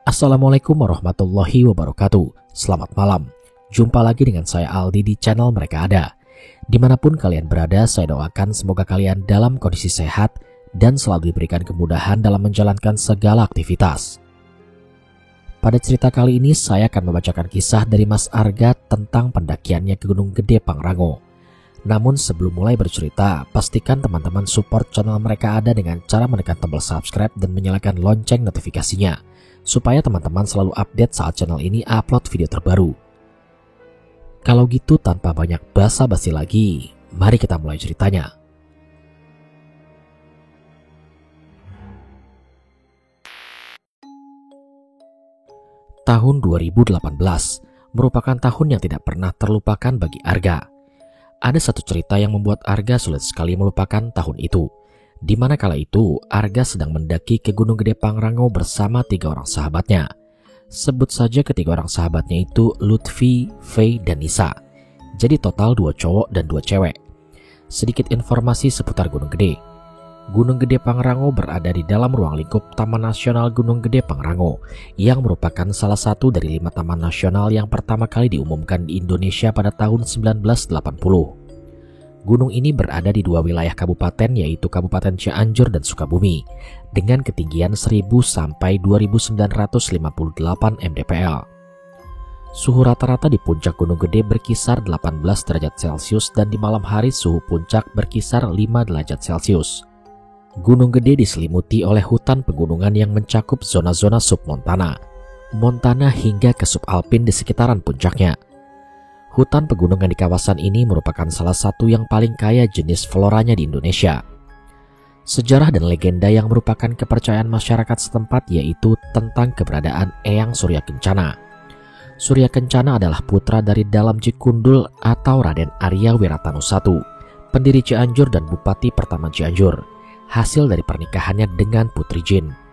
Assalamualaikum warahmatullahi wabarakatuh. Selamat malam. Jumpa lagi dengan saya Aldi di channel Mereka Ada. Dimanapun kalian berada, saya doakan semoga kalian dalam kondisi sehat dan selalu diberikan kemudahan dalam menjalankan segala aktivitas. Pada cerita kali ini saya akan membacakan kisah dari Mas Arga tentang pendakiannya ke Gunung Gede Pangrango. Namun sebelum mulai bercerita, pastikan teman-teman support channel Mereka Ada dengan cara menekan tombol subscribe dan menyalakan lonceng notifikasinya, supaya teman-teman selalu update saat channel ini upload video terbaru. Kalau gitu tanpa banyak basa-basi lagi, mari kita mulai ceritanya. Tahun 2018 merupakan tahun yang tidak pernah terlupakan bagi Arga. Ada satu cerita yang membuat Arga sulit sekali melupakan tahun itu, di mana kala itu Arga sedang mendaki ke Gunung Gede Pangrango bersama 3 orang sahabatnya. Sebut saja ketiga orang sahabatnya itu Lutfi, Faye, dan Nisa. Jadi total 2 cowok dan 2 cewek. Sedikit informasi seputar Gunung Gede. Gunung Gede Pangrango berada di dalam ruang lingkup Taman Nasional Gunung Gede Pangrango, yang merupakan salah satu dari 5 taman nasional yang pertama kali diumumkan di Indonesia pada tahun 1980. Gunung ini berada di 2 wilayah kabupaten, yaitu Kabupaten Cianjur dan Sukabumi, dengan ketinggian 1000 sampai 2958 mdpl. Suhu rata-rata di puncak Gunung Gede berkisar 18 derajat Celcius dan di malam hari suhu puncak berkisar 5 derajat Celcius. Gunung Gede diselimuti oleh hutan pegunungan yang mencakup zona-zona submontana, montana hingga ke subalpin di sekitaran puncaknya. Hutan pegunungan di kawasan ini merupakan salah satu yang paling kaya jenis floranya di Indonesia. Sejarah dan legenda yang merupakan kepercayaan masyarakat setempat yaitu tentang keberadaan Eyang Surya Kencana. Surya Kencana adalah putra dari Dalam Cikundul atau Raden Arya Wiratanusatu I, pendiri Cianjur dan Bupati pertama Cianjur, hasil dari pernikahannya dengan Putri Jin.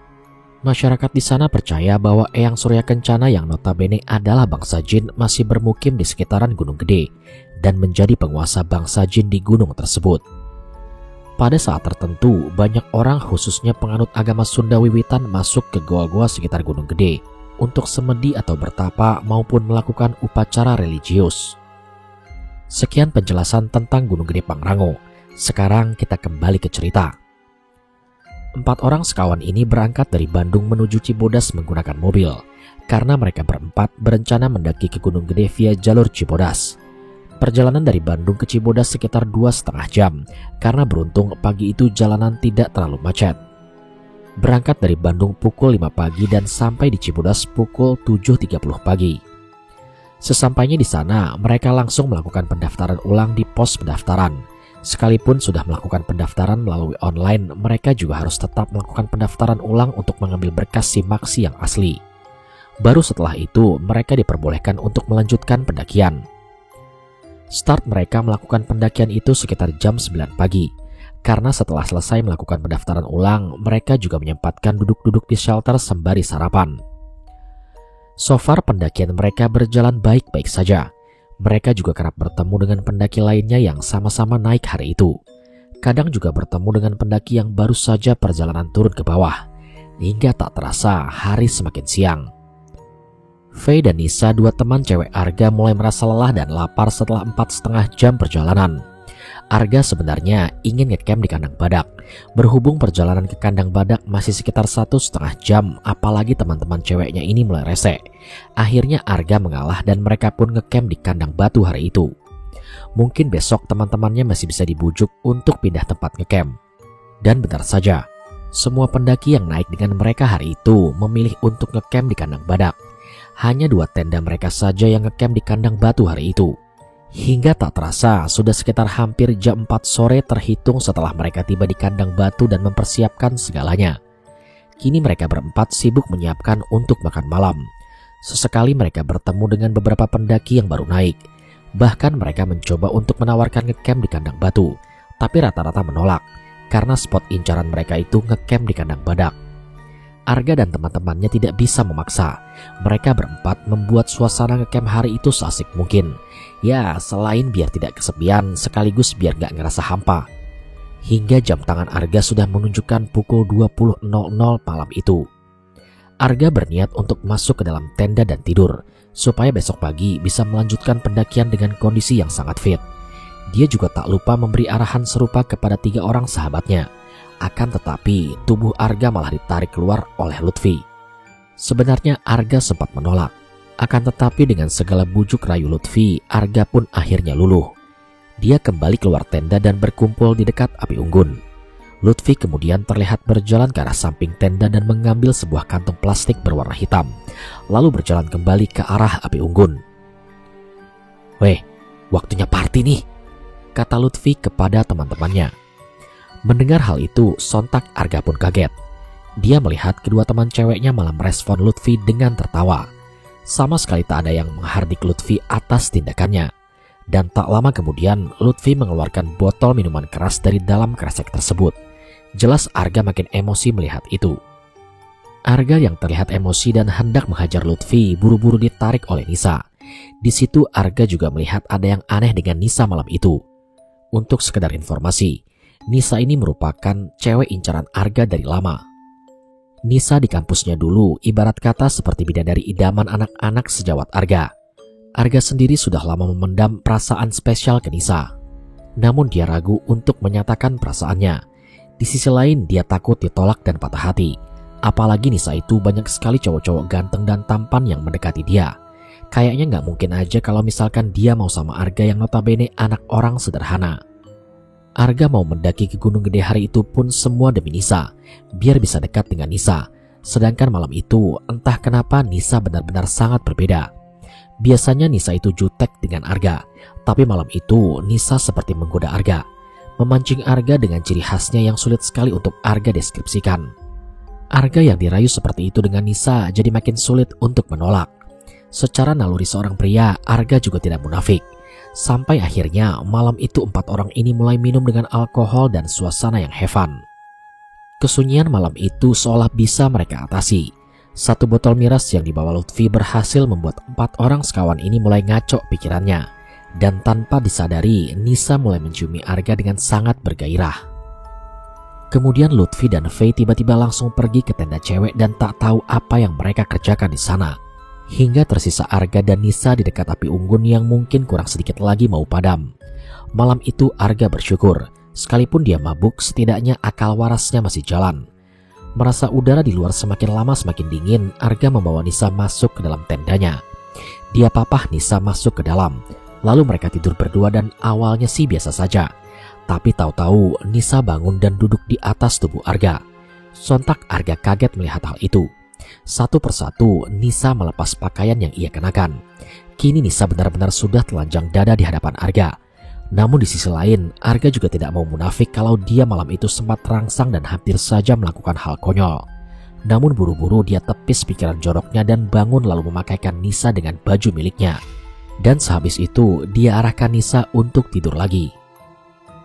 Masyarakat di sana percaya bahwa Eyang Surya Kencana yang notabene adalah bangsa Jin masih bermukim di sekitaran Gunung Gede dan menjadi penguasa bangsa Jin di gunung tersebut. Pada saat tertentu, banyak orang khususnya penganut agama Sunda Wiwitan masuk ke goa-goa sekitar Gunung Gede untuk semedi atau bertapa maupun melakukan upacara religius. Sekian penjelasan tentang Gunung Gede Pangrango. Sekarang kita kembali ke cerita. 4 orang sekawan ini berangkat dari Bandung menuju Cibodas menggunakan mobil, karena mereka berempat berencana mendaki ke Gunung Gede via jalur Cibodas. Perjalanan dari Bandung ke Cibodas sekitar 2,5 jam, karena beruntung pagi itu jalanan tidak terlalu macet. Berangkat dari Bandung pukul 5 pagi dan sampai di Cibodas pukul 7.30 pagi. Sesampainya di sana, mereka langsung melakukan pendaftaran ulang di pos pendaftaran. Sekalipun sudah melakukan pendaftaran melalui online, mereka juga harus tetap melakukan pendaftaran ulang untuk mengambil berkas SIM-Maxi yang asli. Baru setelah itu, mereka diperbolehkan untuk melanjutkan pendakian. Start mereka melakukan pendakian itu sekitar jam 9 pagi. Karena setelah selesai melakukan pendaftaran ulang, mereka juga menyempatkan duduk-duduk di shelter sembari sarapan. So far pendakian mereka berjalan baik-baik saja. Mereka juga kerap bertemu dengan pendaki lainnya yang sama-sama naik hari itu. Kadang juga bertemu dengan pendaki yang baru saja perjalanan turun ke bawah. Hingga tak terasa hari semakin siang. Faye dan Nisa, 2 teman cewek Arga, mulai merasa lelah dan lapar setelah 4,5 jam perjalanan. Arga sebenarnya ingin ngecamp di kandang badak. Berhubung perjalanan ke kandang badak masih sekitar 1,5 jam, apalagi teman-teman ceweknya ini mulai rese. Akhirnya Arga mengalah dan mereka pun ngecamp di kandang batu hari itu. Mungkin besok teman-temannya masih bisa dibujuk untuk pindah tempat ngecamp. Dan benar saja, semua pendaki yang naik dengan mereka hari itu memilih untuk ngecamp di kandang badak. Hanya 2 tenda mereka saja yang ngecamp di kandang batu hari itu. Hingga tak terasa sudah sekitar hampir jam 4 sore terhitung setelah mereka tiba di kandang batu dan mempersiapkan segalanya. Kini mereka berempat sibuk menyiapkan untuk makan malam. Sesekali mereka bertemu dengan beberapa pendaki yang baru naik. Bahkan mereka mencoba untuk menawarkan ngecamp di kandang batu, tapi rata-rata menolak karena spot incaran mereka itu ngecamp di kandang badak. Arga dan teman-temannya tidak bisa memaksa. Mereka berempat membuat suasana ngecamp hari itu seasik mungkin. Ya, selain biar tidak kesepian, sekaligus biar gak ngerasa hampa. Hingga jam tangan Arga sudah menunjukkan pukul 20.00 malam itu. Arga berniat untuk masuk ke dalam tenda dan tidur, supaya besok pagi bisa melanjutkan pendakian dengan kondisi yang sangat fit. Dia juga tak lupa memberi arahan serupa kepada 3 orang sahabatnya. Akan tetapi tubuh Arga malah ditarik keluar oleh Lutfi. Sebenarnya Arga sempat menolak. Akan tetapi dengan segala bujuk rayu Lutfi, Arga pun akhirnya luluh. Dia kembali keluar tenda dan berkumpul di dekat api unggun. Lutfi kemudian terlihat berjalan ke arah samping tenda dan mengambil sebuah kantong plastik berwarna hitam, lalu berjalan kembali ke arah api unggun. "Weh, waktunya party nih," kata Lutfi kepada teman-temannya. Mendengar hal itu, sontak Arga pun kaget. Dia melihat kedua teman ceweknya malah merespon Lutfi dengan tertawa. Sama sekali tak ada yang menghardik Lutfi atas tindakannya. Dan tak lama kemudian, Lutfi mengeluarkan botol minuman keras dari dalam kresek tersebut. Jelas Arga makin emosi melihat itu. Arga yang terlihat emosi dan hendak menghajar Lutfi buru-buru ditarik oleh Nisa. Di situ Arga juga melihat ada yang aneh dengan Nisa malam itu. Untuk sekedar informasi, Nisa ini merupakan cewek incaran Arga dari lama. Nisa di kampusnya dulu ibarat kata seperti bidadari idaman anak-anak sejawat Arga. Arga sendiri sudah lama memendam perasaan spesial ke Nisa. Namun dia ragu untuk menyatakan perasaannya. Di sisi lain dia takut ditolak dan patah hati. Apalagi Nisa itu banyak sekali cowok-cowok ganteng dan tampan yang mendekati dia. Kayaknya gak mungkin aja kalau misalkan dia mau sama Arga yang notabene anak orang sederhana. Arga mau mendaki ke Gunung Gede hari itu pun semua demi Nisa, biar bisa dekat dengan Nisa. Sedangkan malam itu entah kenapa Nisa benar-benar sangat berbeda. Biasanya Nisa itu jutek dengan Arga, tapi malam itu Nisa seperti menggoda Arga. Memancing Arga dengan ciri khasnya yang sulit sekali untuk Arga deskripsikan. Arga yang dirayu seperti itu dengan Nisa jadi makin sulit untuk menolak. Secara naluri seorang pria, Arga juga tidak munafik. Sampai akhirnya malam itu 4 orang ini mulai minum dengan alkohol dan suasana yang have fun. Kesunyian malam itu seolah bisa mereka atasi. 1 botol miras yang dibawa Lutfi berhasil membuat 4 orang sekawan ini mulai ngaco pikirannya. Dan tanpa disadari, Nisa mulai menciumi Arga dengan sangat bergairah. Kemudian Lutfi dan Faye tiba-tiba langsung pergi ke tenda cewek dan tak tahu apa yang mereka kerjakan di sana. Hingga tersisa Arga dan Nisa di dekat api unggun yang mungkin kurang sedikit lagi mau padam. Malam itu Arga bersyukur, sekalipun dia mabuk setidaknya akal warasnya masih jalan. Merasa udara di luar semakin lama semakin dingin, Arga membawa Nisa masuk ke dalam tendanya. Dia papah Nisa masuk ke dalam. Lalu mereka tidur berdua dan awalnya sih biasa saja. Tapi tahu-tahu Nisa bangun dan duduk di atas tubuh Arga. Sontak Arga kaget melihat hal itu. Satu persatu Nisa melepas pakaian yang ia kenakan. Kini Nisa benar-benar sudah telanjang dada di hadapan Arga. Namun di sisi lain, Arga juga tidak mau munafik kalau dia malam itu sempat terangsang dan hampir saja melakukan hal konyol. Namun buru-buru dia tepis pikiran joroknya dan bangun lalu memakaikan Nisa dengan baju miliknya. Dan sehabis itu dia arahkan Nisa untuk tidur lagi.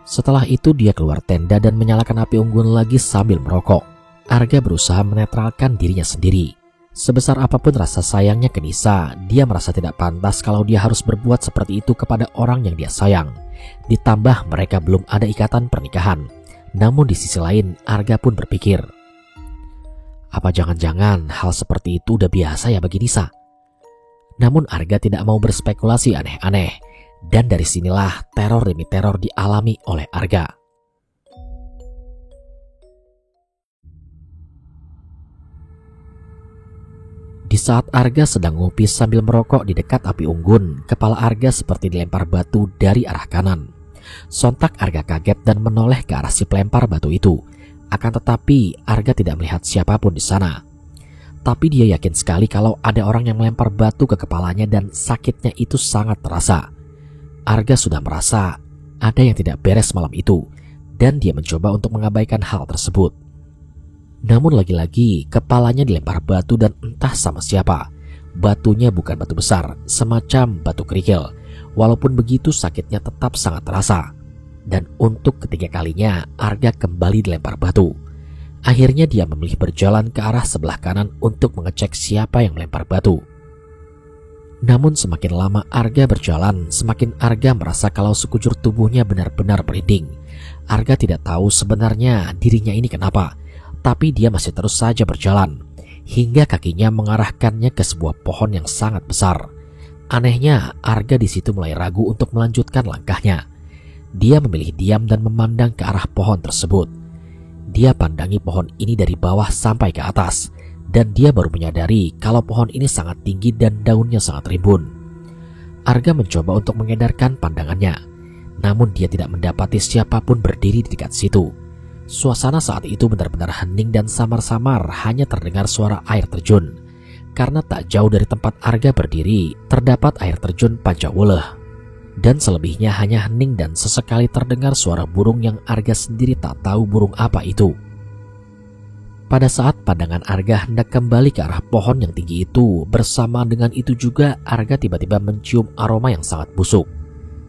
Setelah itu dia keluar tenda dan menyalakan api unggun lagi sambil merokok. Arga berusaha menetralkan dirinya sendiri. Sebesar apapun rasa sayangnya ke Nisa, dia merasa tidak pantas kalau dia harus berbuat seperti itu kepada orang yang dia sayang. Ditambah mereka belum ada ikatan pernikahan. Namun di sisi lain Arga pun berpikir, apa jangan-jangan hal seperti itu udah biasa ya bagi Nisa? Namun Arga tidak mau berspekulasi aneh-aneh. Dan dari sinilah teror demi teror dialami oleh Arga. Di saat Arga sedang ngopi sambil merokok di dekat api unggun, kepala Arga seperti dilempar batu dari arah kanan. Sontak Arga kaget dan menoleh ke arah si pelempar batu itu. Akan tetapi Arga tidak melihat siapapun di sana. Tapi dia yakin sekali kalau ada orang yang melempar batu ke kepalanya dan sakitnya itu sangat terasa. Arga sudah merasa ada yang tidak beres malam itu dan dia mencoba untuk mengabaikan hal tersebut. Namun lagi-lagi kepalanya dilempar batu dan entah sama siapa. Batunya bukan batu besar, semacam batu kerikil. Walaupun begitu sakitnya tetap sangat terasa. Dan untuk ketiga kalinya Arga kembali dilempar batu. Akhirnya dia memilih berjalan ke arah sebelah kanan untuk mengecek siapa yang melempar batu. Namun semakin lama Arga berjalan, semakin Arga merasa kalau sekujur tubuhnya benar-benar merinding. Arga tidak tahu sebenarnya dirinya ini kenapa, tapi dia masih terus saja berjalan. hingga kakinya mengarahkannya ke sebuah pohon yang sangat besar. Anehnya, Arga di situ mulai ragu untuk melanjutkan langkahnya. Dia memilih diam dan memandang ke arah pohon tersebut. Dia pandangi pohon ini dari bawah sampai ke atas, dan dia baru menyadari kalau pohon ini sangat tinggi dan daunnya sangat rimbun. Arga mencoba untuk mengedarkan pandangannya, namun dia tidak mendapati siapapun berdiri di dekat situ. Suasana saat itu benar-benar hening dan samar-samar hanya terdengar suara air terjun. Karena tak jauh dari tempat Arga berdiri, terdapat air terjun Pancawuleh. Dan selebihnya hanya hening dan sesekali terdengar suara burung yang Arga sendiri tak tahu burung apa itu. Pada saat pandangan Arga hendak kembali ke arah pohon yang tinggi itu, bersamaan dengan itu juga Arga tiba-tiba mencium aroma yang sangat busuk.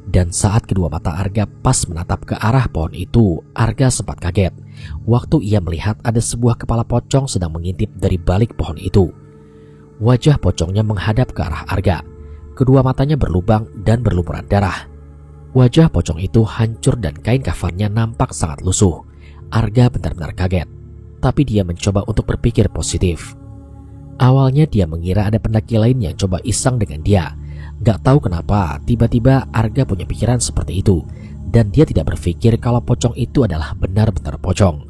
Dan saat kedua mata Arga pas menatap ke arah pohon itu, Arga sempat kaget waktu ia melihat ada sebuah kepala pocong sedang mengintip dari balik pohon itu. Wajah pocongnya menghadap ke arah Arga. Kedua matanya berlubang dan berlumuran darah. Wajah pocong itu hancur dan kain kafannya nampak sangat lusuh. Arga benar-benar kaget, tapi dia mencoba untuk berpikir positif. Awalnya dia mengira ada pendaki lain yang coba iseng dengan dia. Gak tahu kenapa tiba-tiba Arga punya pikiran seperti itu, dan dia tidak berpikir kalau pocong itu adalah benar-benar pocong.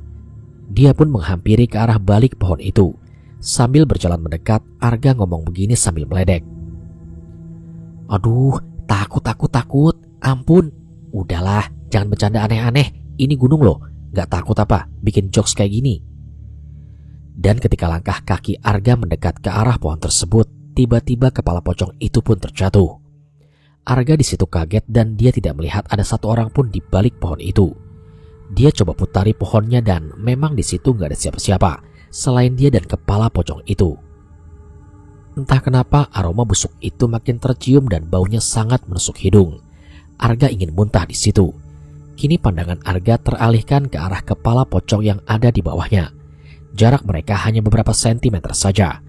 Dia pun menghampiri ke arah balik pohon itu. Sambil berjalan mendekat, Arga ngomong begini sambil meledek. "Aduh, takut. Ampun. Udahlah, jangan bercanda aneh-aneh. Ini gunung loh. Gak takut apa bikin jokes kayak gini." Dan ketika langkah kaki Arga mendekat ke arah pohon tersebut, tiba-tiba kepala pocong itu pun terjatuh. Arga di situ kaget dan dia tidak melihat ada satu orang pun di balik pohon itu. Dia coba putari pohonnya dan memang di situ gak ada siapa-siapa selain dia dan kepala pocong itu. Entah kenapa aroma busuk itu makin tercium dan baunya sangat menusuk hidung. Arga ingin muntah di situ. Kini pandangan Arga teralihkan ke arah kepala pocong yang ada di bawahnya. Jarak mereka hanya beberapa sentimeter saja.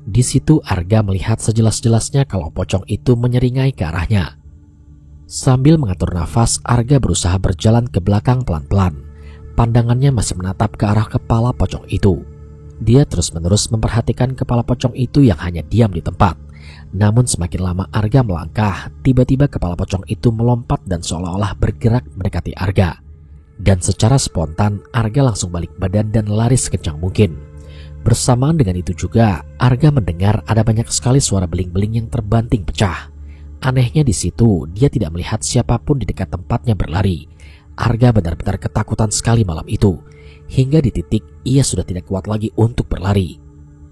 Di situ Arga melihat sejelas-jelasnya kalau pocong itu menyeringai ke arahnya. Sambil mengatur nafas, Arga berusaha berjalan ke belakang pelan-pelan. Pandangannya masih menatap ke arah kepala pocong itu. Dia terus-menerus memperhatikan kepala pocong itu yang hanya diam di tempat. Namun semakin lama Arga melangkah, tiba-tiba kepala pocong itu melompat dan seolah-olah bergerak mendekati Arga. Dan secara spontan Arga langsung balik badan dan lari sekencang mungkin. Bersamaan dengan itu juga Arga mendengar ada banyak sekali suara beling-beling yang terbanting pecah. Anehnya di situ dia tidak melihat siapapun di dekat tempatnya berlari. Arga benar-benar ketakutan sekali malam itu. Hingga di titik ia sudah tidak kuat lagi untuk berlari.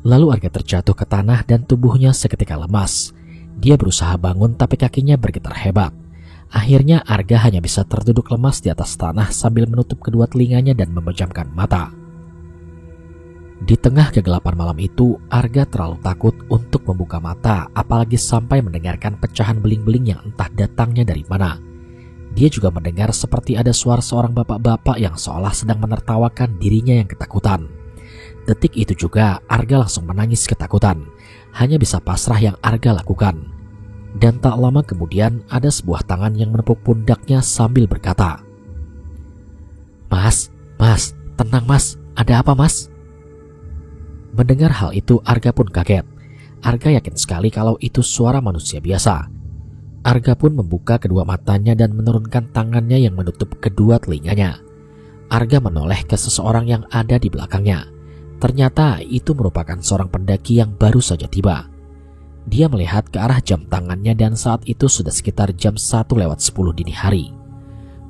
Lalu Arga terjatuh ke tanah dan tubuhnya seketika lemas. Dia berusaha bangun tapi kakinya bergetar hebat. Akhirnya Arga hanya bisa terduduk lemas di atas tanah sambil menutup kedua telinganya dan memejamkan mata. Di tengah kegelapan malam itu, Arga terlalu takut untuk membuka mata, apalagi sampai mendengarkan pecahan beling-beling yang entah datangnya dari mana. Dia juga mendengar seperti ada suara seorang bapak-bapak yang seolah sedang menertawakan dirinya yang ketakutan. Detik itu juga Arga langsung menangis ketakutan. Hanya bisa pasrah yang Arga lakukan. Dan tak lama kemudian ada sebuah tangan yang menepuk pundaknya sambil berkata, Mas, tenang mas, ada apa mas?" Mendengar hal itu Arga pun kaget. Arga yakin sekali kalau itu suara manusia biasa. Arga pun membuka kedua matanya dan menurunkan tangannya yang menutup kedua telinganya. Arga menoleh ke seseorang yang ada di belakangnya. Ternyata itu merupakan seorang pendaki yang baru saja tiba. Dia melihat ke arah jam tangannya dan saat itu sudah sekitar jam 1:10 dini hari.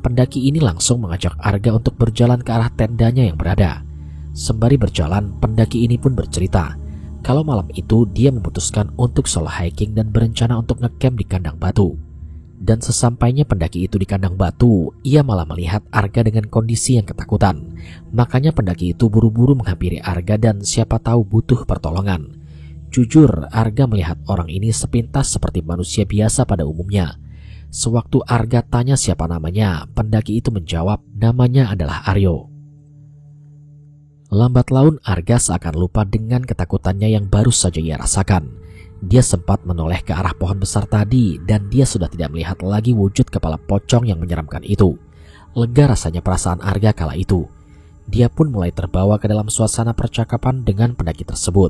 Pendaki ini langsung mengajak Arga untuk berjalan ke arah tendanya yang berada. Sembari berjalan, pendaki ini pun bercerita kalau malam itu dia memutuskan untuk solo hiking dan berencana untuk ngecamp di kandang batu. Dan sesampainya pendaki itu di kandang batu, ia malah melihat Arga dengan kondisi yang ketakutan. Makanya pendaki itu buru-buru menghampiri Arga dan siapa tahu butuh pertolongan. Jujur, Arga melihat orang ini sepintas seperti manusia biasa pada umumnya. Sewaktu Arga tanya siapa namanya, pendaki itu menjawab namanya adalah Aryo. Lambat laun Arga seakan lupa dengan ketakutannya yang baru saja ia rasakan. Dia sempat menoleh ke arah pohon besar tadi dan dia sudah tidak melihat lagi wujud kepala pocong yang menyeramkan itu. Lega rasanya perasaan Arga kala itu. Dia pun mulai terbawa ke dalam suasana percakapan dengan pendaki tersebut.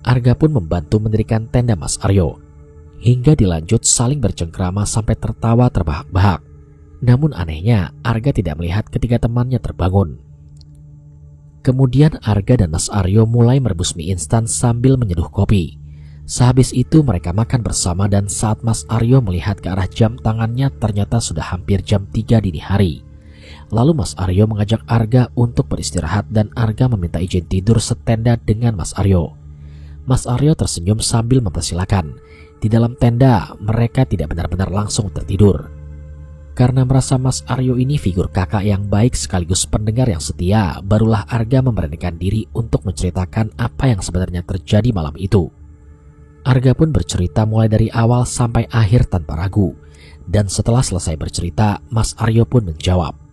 Arga pun membantu mendirikan tenda Mas Aryo. Hingga dilanjut saling bercengkrama sampai tertawa terbahak-bahak. Namun anehnya, Arga tidak melihat ketiga temannya terbangun. Kemudian Arga dan Mas Aryo mulai merebus mie instan sambil menyeduh kopi. Sehabis itu mereka makan bersama dan saat Mas Aryo melihat ke arah jam tangannya ternyata sudah hampir jam 3 dini hari. Lalu Mas Aryo mengajak Arga untuk beristirahat dan Arga meminta izin tidur setenda dengan Mas Aryo. Mas Aryo tersenyum sambil mempersilahkan. Di dalam tenda mereka tidak benar-benar langsung tertidur. Karena merasa Mas Aryo ini figur kakak yang baik sekaligus pendengar yang setia, barulah Arga memberanikan diri untuk menceritakan apa yang sebenarnya terjadi malam itu. Arga pun bercerita mulai dari awal sampai akhir tanpa ragu. Dan setelah selesai bercerita, Mas Aryo pun menjawab.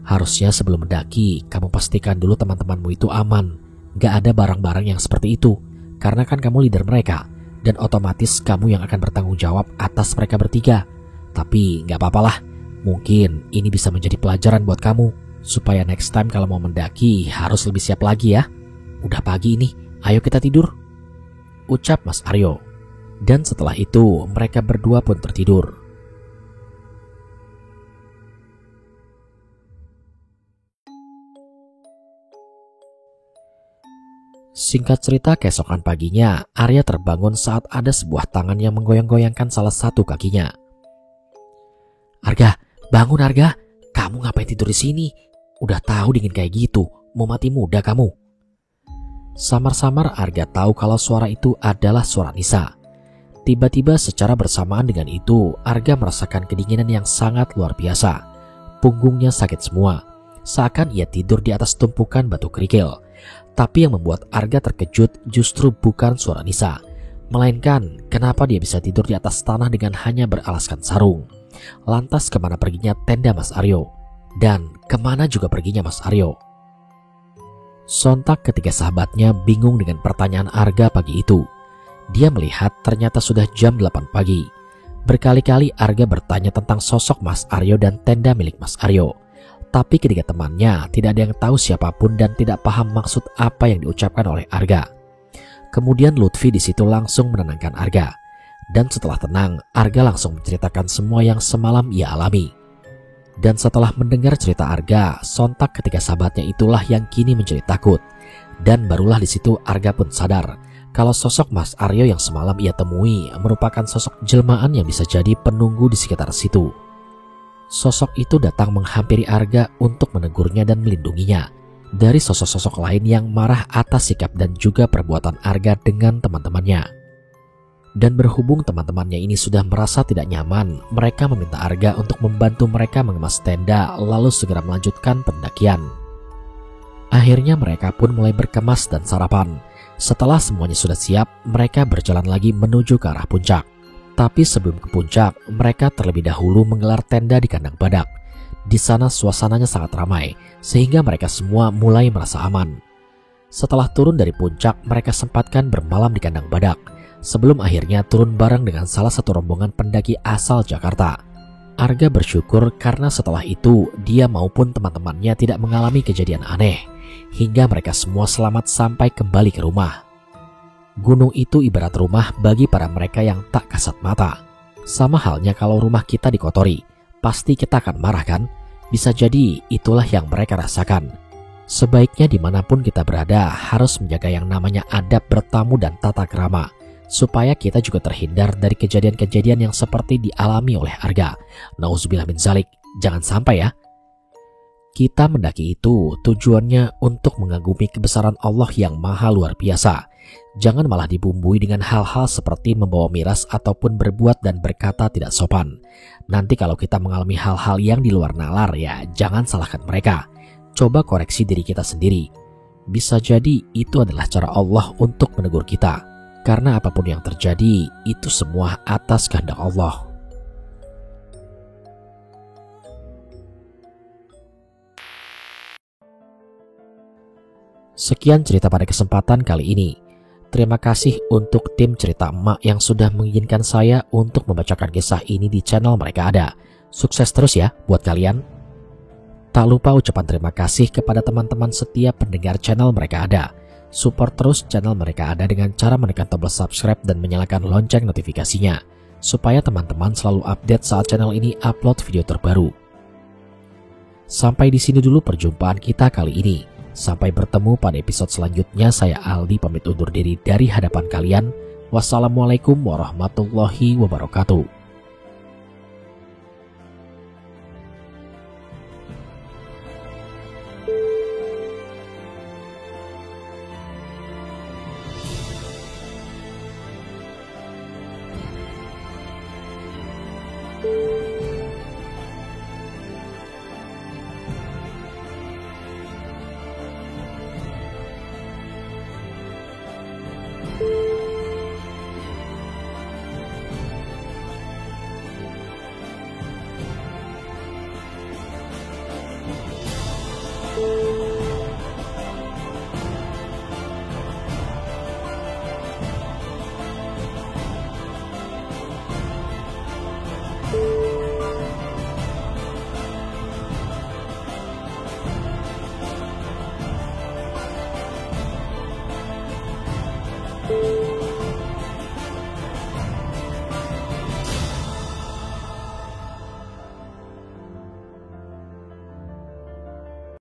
Harusnya sebelum mendaki, kamu pastikan dulu teman-temanmu itu aman. Gak ada barang-barang yang seperti itu. Karena kan kamu leader mereka. Dan otomatis kamu yang akan bertanggung jawab atas mereka bertiga. Tapi gak apa-apalah. Mungkin ini bisa menjadi pelajaran buat kamu. Supaya next time kalau mau mendaki harus lebih siap lagi ya. Udah pagi ini, ayo kita tidur. Ucap Mas Aryo. Dan setelah itu mereka berdua pun tertidur. Singkat cerita, keesokan paginya Arya terbangun saat ada sebuah tangan yang menggoyang-goyangkan salah satu kakinya. Arga, bangun Arga. Kamu ngapain tidur di sini? Udah tahu dingin kayak gitu, mau mati muda kamu. Samar-samar Arga tahu kalau suara itu adalah suara Nisa. Tiba-tiba secara bersamaan dengan itu, Arga merasakan kedinginan yang sangat luar biasa. Punggungnya sakit semua, seakan ia tidur di atas tumpukan batu kerikil. Tapi yang membuat Arga terkejut justru bukan suara Nisa, melainkan kenapa dia bisa tidur di atas tanah dengan hanya beralaskan sarung. Lantas kemana perginya tenda Mas Aryo? Dan kemana juga perginya Mas Aryo? Sontak ketiga sahabatnya bingung dengan pertanyaan Arga pagi itu. Dia melihat ternyata sudah jam 8 pagi. Berkali-kali Arga bertanya tentang sosok Mas Aryo dan tenda milik Mas Aryo. Tapi ketiga temannya tidak ada yang tahu siapapun dan tidak paham maksud apa yang diucapkan oleh Arga. Kemudian Lutfi di situ langsung menenangkan Arga. Dan setelah tenang, Arga langsung menceritakan semua yang semalam ia alami. Dan setelah mendengar cerita Arga, sontak ketiga sahabatnya itulah yang kini menjadi takut. Dan barulah di situ Arga pun sadar kalau sosok Mas Aryo yang semalam ia temui merupakan sosok jelmaan yang bisa jadi penunggu di sekitar situ. Sosok itu datang menghampiri Arga untuk menegurnya dan melindunginya dari sosok-sosok lain yang marah atas sikap dan juga perbuatan Arga dengan teman-temannya. Dan berhubung teman-temannya ini sudah merasa tidak nyaman, mereka meminta Arga untuk membantu mereka mengemas tenda lalu segera melanjutkan pendakian. Akhirnya mereka pun mulai berkemas dan sarapan. Setelah semuanya sudah siap, mereka berjalan lagi menuju ke arah puncak. Tapi sebelum ke puncak, mereka terlebih dahulu menggelar tenda di kandang badak. Di sana suasananya sangat ramai, sehingga mereka semua mulai merasa aman. Setelah turun dari puncak, mereka sempatkan bermalam di kandang badak, sebelum akhirnya turun bareng dengan salah satu rombongan pendaki asal Jakarta. Arga bersyukur karena setelah itu, dia maupun teman-temannya tidak mengalami kejadian aneh, hingga mereka semua selamat sampai kembali ke rumah. Gunung itu ibarat rumah bagi para mereka yang tak kasat mata. Sama halnya kalau rumah kita dikotori, pasti kita akan marah kan? Bisa jadi itulah yang mereka rasakan. Sebaiknya dimanapun kita berada harus menjaga yang namanya adab bertamu dan tata krama, supaya kita juga terhindar dari kejadian-kejadian yang seperti dialami oleh Arga. Nauzubillah min zalik, jangan sampai ya. Kita mendaki itu tujuannya untuk mengagumi kebesaran Allah yang maha luar biasa. Jangan malah dibumbui dengan hal-hal seperti membawa miras ataupun berbuat dan berkata tidak sopan. Nanti kalau kita mengalami hal-hal yang di luar nalar ya jangan salahkan mereka. Coba koreksi diri kita sendiri. Bisa jadi itu adalah cara Allah untuk menegur kita. Karena apapun yang terjadi itu semua atas kehendak Allah. Sekian cerita pada kesempatan kali ini. Terima kasih untuk tim cerita emak yang sudah mengizinkan saya untuk membacakan kisah ini di channel mereka ada. Sukses terus ya buat kalian. Tak lupa ucapan terima kasih kepada teman-teman setia pendengar channel mereka ada. Support terus channel Mereka Ada dengan cara menekan tombol subscribe dan menyalakan lonceng notifikasinya, supaya teman-teman selalu update saat channel ini upload video terbaru. Sampai di sini dulu perjumpaan kita kali ini. Sampai bertemu pada episode selanjutnya. Saya Aldi pamit undur diri dari hadapan kalian. Wassalamualaikum warahmatullahi wabarakatuh.